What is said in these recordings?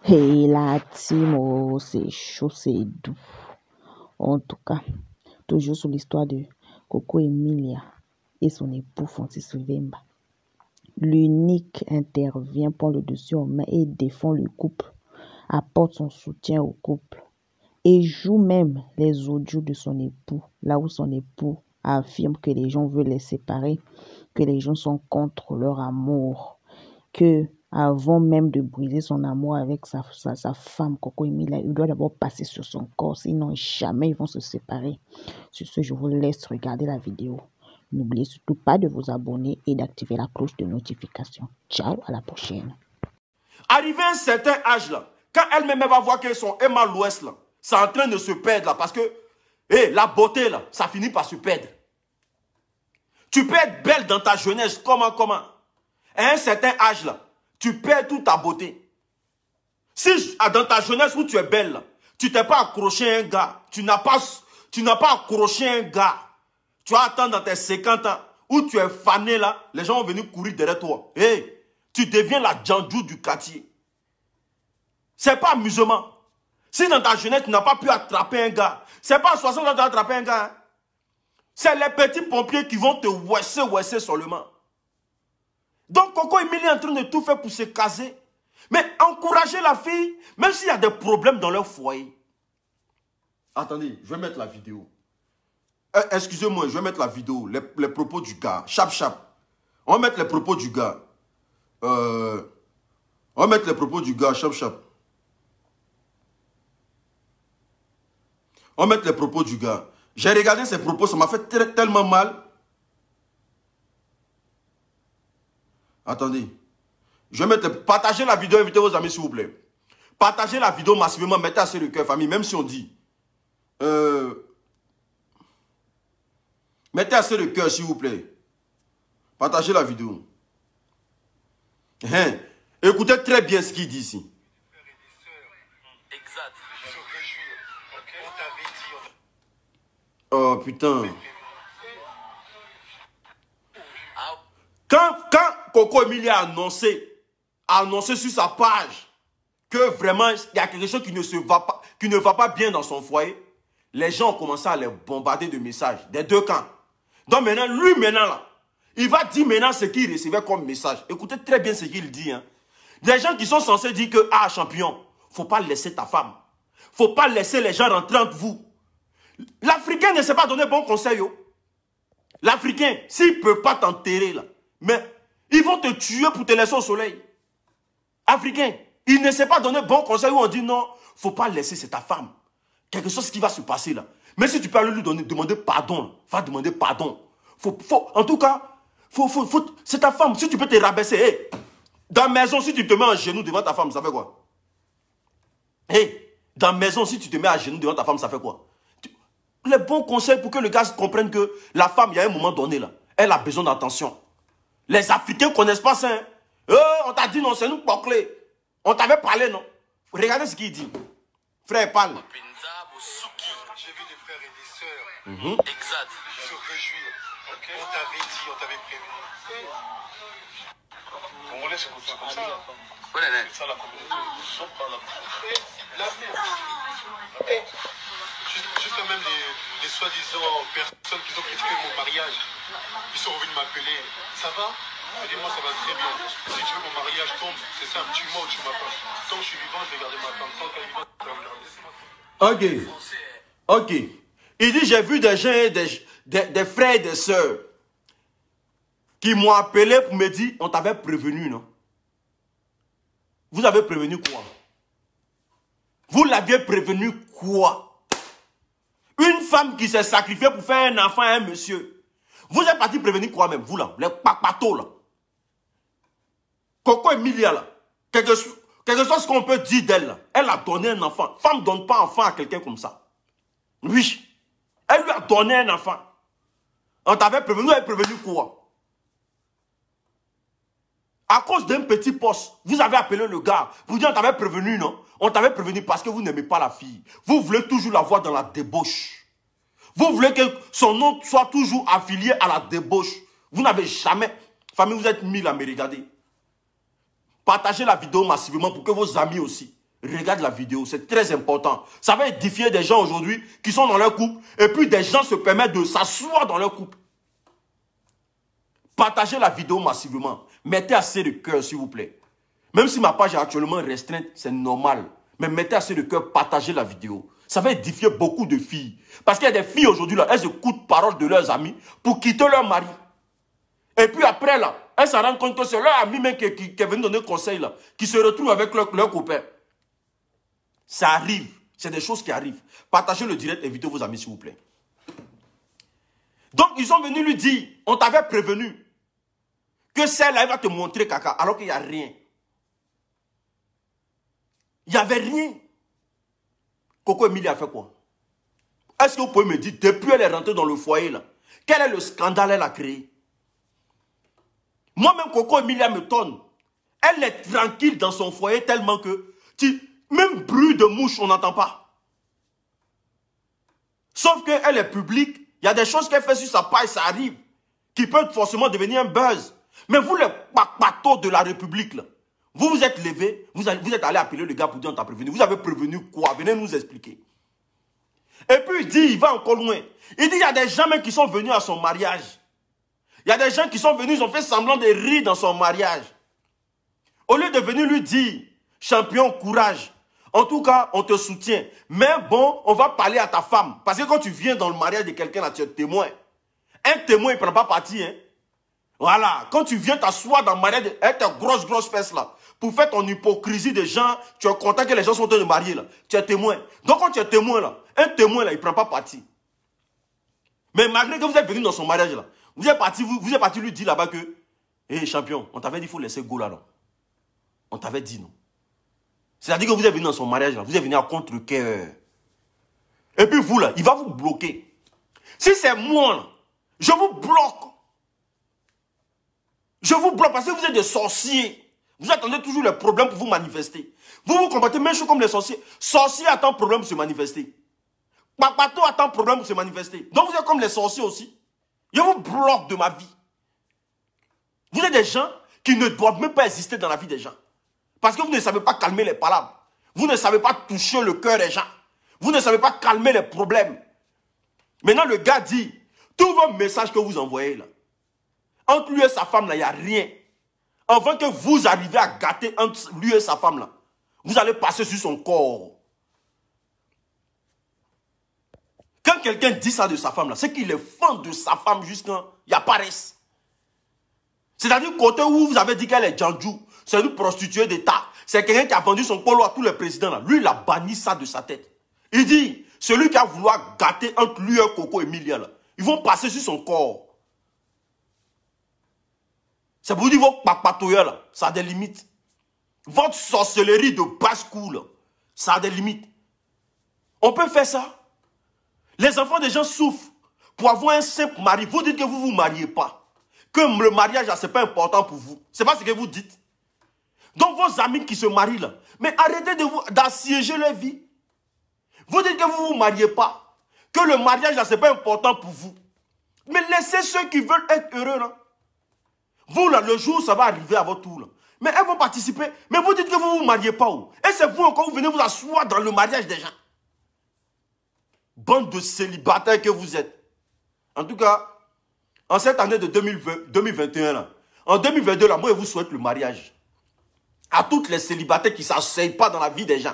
Hey la Timo, c'est chaud, c'est doux. En tout cas, toujours sur l'histoire de Coco Emilia et son époux Francis Vemba. L'unique intervient, prend le dessus en main et défend le couple, apporte son soutien au couple et joue même les audios de son époux, là où son époux affirme que les gens veulent les séparer, que les gens sont contre leur amour, que avant même de briser son amour avec sa femme, Coco Emilia, il doit d'abord passer sur son corps, sinon jamais ils vont se séparer. Sur ce, je vous laisse regarder la vidéo. N'oubliez surtout pas de vous abonner et d'activer la cloche de notification. Ciao, à la prochaine. Arrivé à un certain âge là, quand elle-même va voir que son Emma l'Ouest là, c'est en train de se perdre là, parce que la beauté là, ça finit par se perdre. Tu peux être belle dans ta jeunesse, comment? À un certain âge là, tu perds toute ta beauté. Si dans ta jeunesse où tu es belle là, tu t'es pas accroché à un gars, tu n'as pas accroché à un gars, tu vas attendre dans tes 50 ans, où tu es fané là, les gens vont venir courir derrière toi. Tu deviens la Djandjou du quartier. C'est pas amusement. Si dans ta jeunesse, tu n'as pas pu attraper un gars, c'est pas à 60 ans que tu as attrapé un gars. Hein? C'est les petits pompiers qui vont te ouesser seulement. Donc, Coco Emilia est en train de tout faire pour se caser. Mais encourager la fille, même s'il y a des problèmes dans leur foyer. Attendez, je vais mettre la vidéo. Excusez-moi, je vais mettre la vidéo. Les propos du gars. Chap. On va mettre les propos du gars. On va mettre les propos du gars. Chap. On va mettre les propos du gars. J'ai regardé ses propos, ça m'a fait tellement mal. Attendez. Je vais mettre partagez la vidéo, invitez vos amis s'il vous plaît. Partagez la vidéo massivement, mettez assez le cœur, famille, même si on dit. Mettez assez le cœur, s'il vous plaît. Partagez la vidéo. Écoutez très bien ce qu'il dit ici. Oh putain. Quand Coco Emilia a annoncé sur sa page que vraiment il y a quelque chose qui ne va pas bien dans son foyer, les gens ont commencé à les bombarder de messages des deux camps. Donc maintenant, là, il va dire maintenant ce qu'il recevait comme message. Écoutez très bien ce qu'il dit. Hein. Des gens qui sont censés dire que, champion, faut pas laisser ta femme. Faut pas laisser les gens rentrer entre vous. L'Africain ne sait pas donner bon conseil. L'Africain, s'il ne peut pas t'enterrer là, mais ils vont te tuer pour te laisser au soleil. Africain, il ne sait pas donner bon conseil où on dit non, faut pas laisser, c'est ta femme. Quelque chose qui va se passer là. Mais si tu peux lui demander pardon, va demander pardon. En tout cas, c'est ta femme. Si tu peux te rabaisser, dans la maison, si tu te mets en genoux devant ta femme, ça fait quoi? Dans la maison, si tu te mets à genoux devant ta femme, ça fait quoi? Les bons conseils pour que le gars comprenne que la femme, il y a un moment donné là, elle a besoin d'attention. Les Africains ne connaissent pas ça. Hein? On t'a dit non, c'est nous pour clé. On t'avait parlé, non? Regardez ce qu'il dit. Frère, parle. J'ai vu des frères et des sœurs. Exact. Se réjouir. Okay. On t'avait dit, on t'avait prévenu. Congolais, c'est comme ça. C'est ça la communauté. L'avenir. Juste même les soi-disant personnes qui ont critiqué mon mariage, ils sont revenus m'appeler. Ça va? Je dis moi ça va très bien. Si tu veux mon mariage tombe, c'est ça, tu m'as ou tu m'as pas. Tant que je suis vivant, je vais garder ma femme. Tant qu'elle est vivante, je vais la garder. Ok. Il dit j'ai vu des gens, des frères et des sœurs qui m'ont appelé pour me dire on t'avait prévenu, non? Vous avez prévenu quoi? Vous l'aviez prévenu quoi? Une femme qui s'est sacrifiée pour faire un enfant à un monsieur. Vous êtes parti prévenir quoi même, vous là, les papatos là. Coco Emilia là, quelque chose ce qu'on peut dire d'elle là, elle a donné un enfant. Femme ne donne pas enfant à quelqu'un comme ça. Oui, elle lui a donné un enfant. On t'avait prévenu, elle prévenu quoi? À cause d'un petit poste, vous avez appelé le gars, vous dites on t'avait prévenu, non? On t'avait prévenu parce que vous n'aimez pas la fille. Vous voulez toujours la voir dans la débauche. Vous voulez que son nom soit toujours affilié à la débauche. Vous n'avez jamais... Famille, vous êtes 1000 à me regarder. Partagez la vidéo massivement pour que vos amis aussi. Regarde la vidéo, c'est très important. Ça va édifier des gens aujourd'hui qui sont dans leur couple et puis des gens se permettent de s'asseoir dans leur couple. Partagez la vidéo massivement. Mettez assez de cœur, s'il vous plaît. Même si ma page est actuellement restreinte, c'est normal. Mais mettez assez de cœur, partagez la vidéo. Ça va édifier beaucoup de filles. Parce qu'il y a des filles aujourd'hui, là, elles écoutent parole de leurs amis pour quitter leur mari. Et puis après, là, elles se rendent compte que c'est leur ami même qui est venu donner conseil, là, qui se retrouve avec leur copain. Ça arrive. C'est des choses qui arrivent. Partagez le direct, invitez vos amis, s'il vous plaît. Donc, ils sont venus lui dire, on t'avait prévenu que celle-là, elle va te montrer caca, alors qu'il n'y a rien. Il n'y avait rien. Coco Emilia a fait quoi? Est-ce que vous pouvez me dire, depuis elle est rentrée dans le foyer, là, quel est le scandale qu'elle a créé? Moi-même, Coco Emilia me tonne. Elle est tranquille dans son foyer tellement que, même bruit de mouche, on n'entend pas. Sauf qu'elle est publique. Il y a des choses qu'elle fait sur sa page, ça arrive, qui peuvent forcément devenir un buzz. Mais vous, les papatos de la République, là, vous vous êtes levés, vous êtes allé appeler le gars pour dire on t'a prévenu. Vous avez prévenu quoi? Venez nous expliquer. Et puis il dit, il va encore loin. Il dit, il y a des gens même qui sont venus à son mariage. Il y a des gens qui sont venus, ils ont fait semblant de rire dans son mariage. Au lieu de venir lui dire, champion, courage. En tout cas, on te soutient. Mais bon, on va parler à ta femme. Parce que quand tu viens dans le mariage de quelqu'un, là, tu es témoin. Un témoin, il ne prend pas parti. Hein? Voilà. Quand tu viens t'asseoir dans le mariage avec ta grosse fesse là, pour faire ton hypocrisie des gens, tu es content que les gens sont en train de marier là. Tu es témoin. Donc quand tu es témoin là, un témoin là, il ne prend pas parti. Mais malgré que vous êtes venu dans son mariage là, vous êtes parti lui dire là-bas que, hé champion, on t'avait dit qu'il faut laisser go là, non? On t'avait dit non. C'est-à-dire que vous êtes venu dans son mariage là, vous êtes venu à contre-cœur. Et puis vous là, il va vous bloquer. Si c'est moi là, je vous bloque. Je vous bloque parce que vous êtes des sorciers. Vous attendez toujours les problèmes pour vous manifester. Vous vous comportez même chose comme les sorciers. Sorcier attend problème pour se manifester. Papato attend problème pour se manifester. Donc vous êtes comme les sorciers aussi. Je vous bloque de ma vie. Vous êtes des gens qui ne doivent même pas exister dans la vie des gens. Parce que vous ne savez pas calmer les palabres. Vous ne savez pas toucher le cœur des gens. Vous ne savez pas calmer les problèmes. Maintenant le gars dit, tous vos messages que vous envoyez là, entre lui et sa femme là, il n'y a rien. Avant que vous arriviez à gâter entre lui et sa femme là, vous allez passer sur son corps. Quand quelqu'un dit ça de sa femme là, c'est qu'il est fan de sa femme jusqu'à il y a paresse. C'est-à-dire côté où vous avez dit qu'elle est Djandjou, c'est une prostituée d'État, c'est quelqu'un qui a vendu son polo à tous les présidents là. Lui, il a banni ça de sa tête. Il dit, celui qui a voulu gâter entre lui et Coco Emilia là, ils vont passer sur son corps. C'est pour dire vos papatoyas là, ça a des limites. Votre sorcellerie de basse cour là, ça a des limites. On peut faire ça. Les enfants des gens souffrent pour avoir un simple mari. Vous dites que vous ne vous mariez pas. Que le mariage là, ce n'est pas important pour vous. Ce n'est pas ce que vous dites. Donc vos amis qui se marient là, mais arrêtez d'assiéger leur vie. Vous dites que vous ne vous mariez pas. Que le mariage là, ce n'est pas important pour vous. Mais laissez ceux qui veulent être heureux là. Vous, là, le jour où ça va arriver à votre tour, là, mais elles vont participer. Mais vous dites que vous ne vous mariez pas où? Et c'est vous encore, vous venez vous asseoir dans le mariage des gens. Bande de célibataires que vous êtes. En tout cas, en cette année de 2021, là, en 2022, là, moi, je vous souhaite le mariage. À toutes les célibataires qui ne s'asseyent pas dans la vie des gens.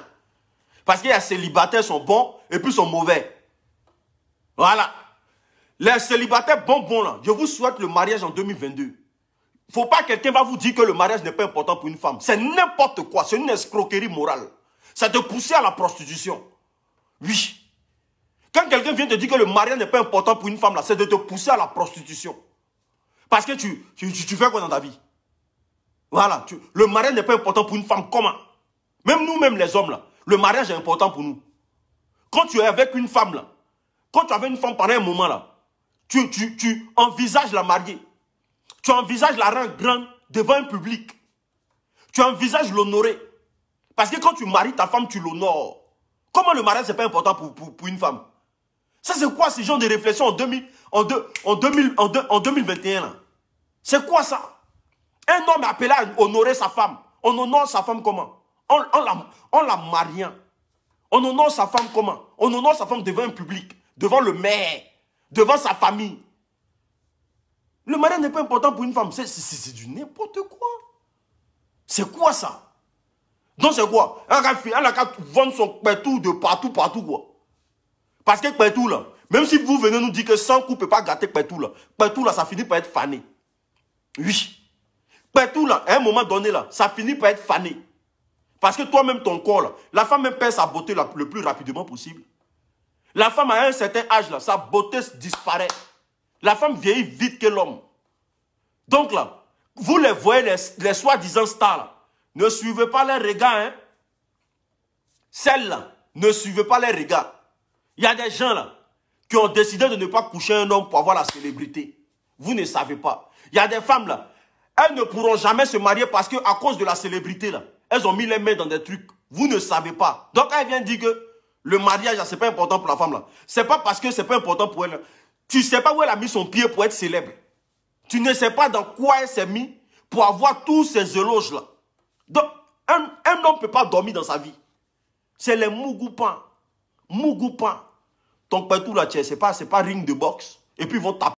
Parce qu'il y a célibataires qui sont bons et puis sont mauvais. Voilà. Les célibataires bons, là, je vous souhaite le mariage en 2022. Il ne faut pas que quelqu'un va vous dire que le mariage n'est pas important pour une femme. C'est n'importe quoi. C'est une escroquerie morale. Ça te pousse à la prostitution. Oui. Quand quelqu'un vient te dire que le mariage n'est pas important pour une femme, c'est de te pousser à la prostitution. Parce que tu fais quoi dans ta vie? Voilà. Le mariage n'est pas important pour une femme. Comment? Même nous-mêmes les hommes, là, le mariage est important pour nous. Quand tu es avec une femme, là, quand tu es avec une femme pendant un moment, là, tu envisages la marier. Tu envisages la rendre grande devant un public. Tu envisages l'honorer. Parce que quand tu maries ta femme, tu l'honores. Comment le mariage, ce n'est pas important pour une femme? Ça, c'est quoi ce genre de réflexion en 2021? C'est quoi ça? Un homme est appelé à honorer sa femme. On honore sa femme comment? en la mariant. On honore sa femme comment? On honore sa femme devant un public, devant le maire, devant sa famille. Le mariage n'est pas important pour une femme. C'est du n'importe quoi. C'est quoi ça? Donc c'est quoi? Elle a qu'à vendre son pétou de partout, quoi. Parce que pétou là, même si vous venez nous dire que 100 coups ne peut pas gâter pétou là, ça finit par être fané. Oui. Pétou là, à un moment donné là, ça finit par être fané. Parce que toi-même, ton corps là, la femme même perd sa beauté là, le plus rapidement possible. La femme à un certain âge là, sa beauté disparaît. La femme vieillit vite que l'homme. Donc là, vous les voyez, les soi-disant stars là, ne suivez pas les regards. Hein. Celles-là, ne suivez pas les regards. Il y a des gens là, qui ont décidé de ne pas coucher un homme pour avoir la célébrité. Vous ne savez pas. Il y a des femmes là, elles ne pourront jamais se marier parce qu'à cause de la célébrité là, elles ont mis les mains dans des trucs. Vous ne savez pas. Donc elle vient dire que le mariage, ce n'est pas important pour la femme là. Ce n'est pas parce que ce n'est pas important pour elle. Tu ne sais pas où elle a mis son pied pour être célèbre. Tu ne sais pas dans quoi elle s'est mis pour avoir tous ces éloges là. Donc, un homme ne peut pas dormir dans sa vie. C'est les mougoupans. Mougoupans. Ton pétou là, c'est pas ring de boxe. Et puis ils vont taper.